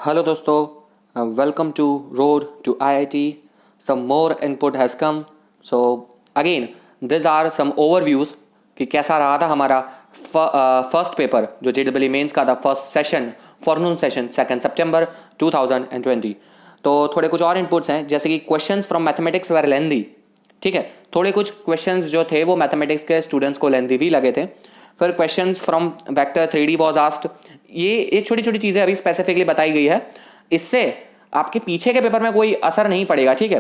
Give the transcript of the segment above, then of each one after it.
Hello दोस्तों, welcome to Road to IIT. Some more input has come. So again, these are some overviews कि कैसा रहा था हमारा फर्स्ट पेपर जो JEE मेंस का था, फर्स्ट सेशन, फॉरनून सेशन 2 सितंबर 2020. तो थोड़े कुछ और इनपुट्स हैं, जैसे कि क्वेश्चंस फ्रॉम मैथमेटिक्स वर लेंदी. ठीक है, थोड़े कुछ क्वेश्चंस जो थे वो मैथमेटिक्स के स्टूडेंट्स को लेंदी भी लगे थे. फिर questions from vector 3D was asked. ये छोटी छोटी चीज़ें अभी स्पेसिफिकली बताई गई है. इससे आपके पीछे के पेपर में कोई असर नहीं पड़ेगा. ठीक है,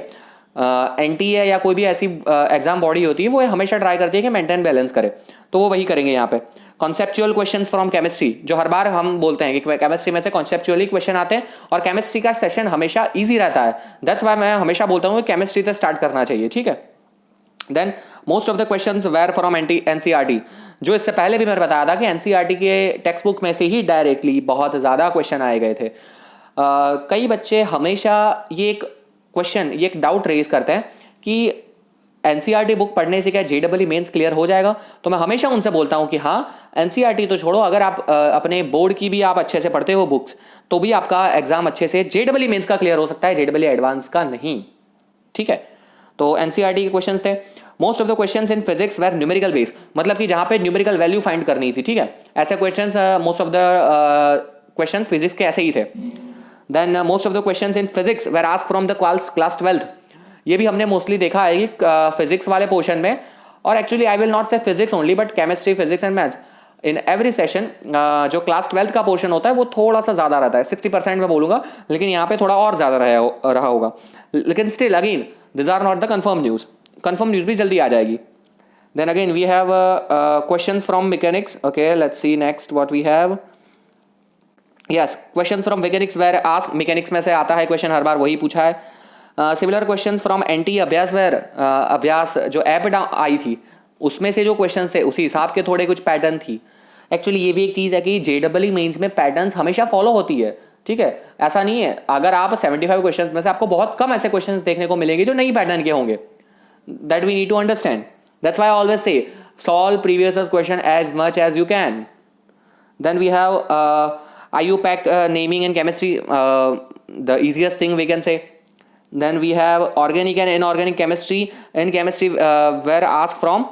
NTA या कोई भी ऐसी एग्जाम बॉडी होती है वो हमेशा ट्राई करती है कि मेंटेन बैलेंस करे, तो वो वही करेंगे यहाँ पे. कॉन्सेप्चुअल क्वेश्चंस फ्रॉम केमिस्ट्री, जो हर बार हम बोलते हैं कि केमिस्ट्री में से कॉन्सेप्चुअली क्वेश्चन आते हैं और केमिस्ट्री का सेशन हमेशा ईजी रहता है. दैट्स वाई मैं हमेशा बोलता हूँ कि केमिस्ट्री से स्टार्ट करना चाहिए. ठीक है, then most of the questions were from NCERT. जो इससे पहले भी मैंने बताया था कि NCERT के टेक्स्ट बुक में से ही डायरेक्टली बहुत ज़्यादा क्वेश्चन आए गए थे. कई बच्चे हमेशा ये एक डाउट रेज करते हैं कि NCERT बुक पढ़ने से क्या JEE मेंस क्लियर हो जाएगा. तो मैं हमेशा उनसे बोलता हूँ कि हाँ, NCERT तो छोड़ो, अगर आप अपने बोर्ड की भी आप अच्छे से पढ़ते हो बुक्स, तो भी आपका एग्जाम अच्छे से JEE मेंस का क्लियर हो सकता है, JEE एडवांस का नहीं. ठीक है, तो NCERT के क्वेश्चंस थे. Most of the questions in physics were numerical based, मतलब कि जहां पे न्यूमेरिकल वैल्यू फाइंड करनी थी. ठीक है, ऐसे questions most of the questions physics के ऐसे ही थे. Then most of the questions in physics were asked from the class 12. ये भी हमने मोस्टली देखा है कि फिजिक्स वाले पोर्शन में, और एक्चुअली आई विल नॉट से physics only but chemistry, physics and maths in every session. जो क्लास 12 का पोर्शन होता है वो थोड़ा सा ज़्यादा रहता है, 60% में बोलूँगा, लेकिन यहाँ पे थोड़ा और ज़्यादा रहा होगा. लेकिन still again this are not the confirm news. Confirm news भी जल्दी आ जाएगी. Then again we have questions from mechanics. Okay, let's see next what we have. Yes, questions from mechanics were ask. Mechanics में से आता है question, हर बार वही पूछा है. सिमिलर क्वेश्चंस फ्रॉम NT अभ्यास वेर अभ्यास जो ऐप आई थी उसमें से जो क्वेश्चंस थे उसी हिसाब के थोड़े कुछ पैटर्न थी. एक्चुअली ये भी एक चीज़ है कि JEE मेंस में पैटर्न्स हमेशा फॉलो होती है. ठीक है, ऐसा नहीं है. अगर आप 75 क्वेश्चंस में से आपको बहुत कम ऐसे क्वेश्चंस देखने को मिलेंगे जो नई पैटर्न के होंगे. That we need to understand. That's why I always say solve previous question as much as you can. Then we have IUPAC naming in chemistry, the easiest thing we can say. Then we have organic and inorganic chemistry. In chemistry were asked from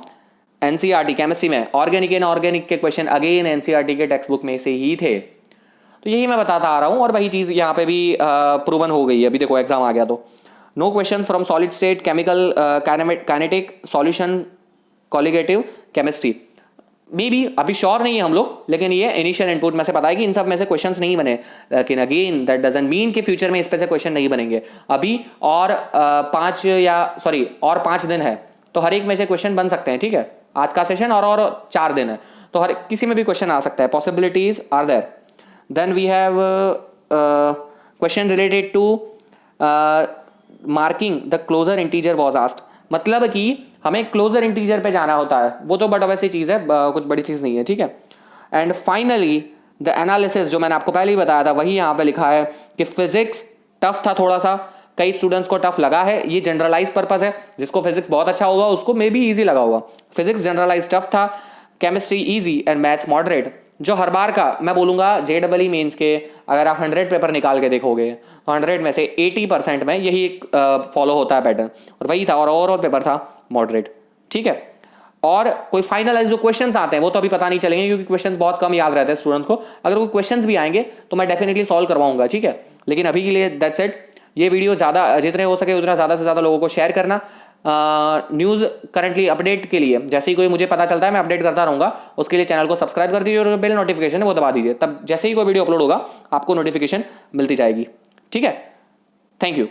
NCERT. chemistry में organic and inorganic के question again NCERT के text book में से ही थे. तो यही मैं बताता आ रहा हूँ, और वही चीज़ यहाँ पे भी प्रूवन हो गई है. अभी देखो एग्जाम आ गया तो no questions from solid state, chemical, kinetic, solution, colligative, chemistry. May be अभी श्योर नहीं है हम लोग, लेकिन ये इनिशियल इनपुट में से पता है कि इन सब में से क्वेश्चंस नहीं बने. लेकिन अगेन दैट डजंट मीन कि फ्यूचर में इस पे से क्वेश्चन नहीं बनेंगे. अभी और 5 दिन है, तो हर एक में से क्वेश्चन बन सकते हैं. ठीक है, आज का सेशन और 4 दिन है, तो हर किसी में भी क्वेश्चन आ सकता है. Possibilities are there. Then we have question related to marking the closer integer was asked. मतलब कि हमें क्लोजर इंटीजर पे जाना होता है, वो तो बट वैसी चीज़ है, कुछ बड़ी चीज़ नहीं है. ठीक है, एंड फाइनली द एनालिसिस, जो मैंने आपको पहले ही बताया था वही यहाँ पे लिखा है कि फिजिक्स टफ था थोड़ा सा. कई स्टूडेंट्स को टफ लगा है. ये जनरलाइज पर्पस है. जिसको फिजिक्स बहुत अच्छा होगा उसको मे बी ईजी लगा होगा. फिजिक्स जनरलाइज टफ था, chemistry easy and maths moderate. जो हर बार का मैं बोलूँगा JEE मेंस के अगर आप 100 पेपर निकाल के देखोगे तो 100 में से 80% में यही एक फॉलो होता है पैटर्न, और वही था. और ओवरऑल पेपर था मॉडरेट. ठीक है, और कोई फाइनलाइज जो क्वेश्चंस आते हैं वो तो अभी पता नहीं चलेंगे, क्योंकि क्वेश्चंस बहुत कम याद रहते हैं स्टूडेंट्स को. अगर कोई क्वेश्चंस भी आएंगे तो मैं डेफिनेटली सॉल्व करवाऊंगा. ठीक है, लेकिन अभी के लिए दैट्स इट. ये वीडियो ज़्यादा जितने हो सके उतना ज़्यादा से ज़्यादा लोगों को शेयर करना. न्यूज़ करंटली अपडेट के लिए जैसे ही कोई मुझे पता चलता है मैं अपडेट करता रहूँगा. उसके लिए चैनल को सब्सक्राइब कर दीजिए और बेल नोटिफिकेशन है वो दबा दीजिए. तब जैसे ही कोई वीडियो अपलोड होगा आपको नोटिफिकेशन मिलती जाएगी. ठीक है, थैंक यू.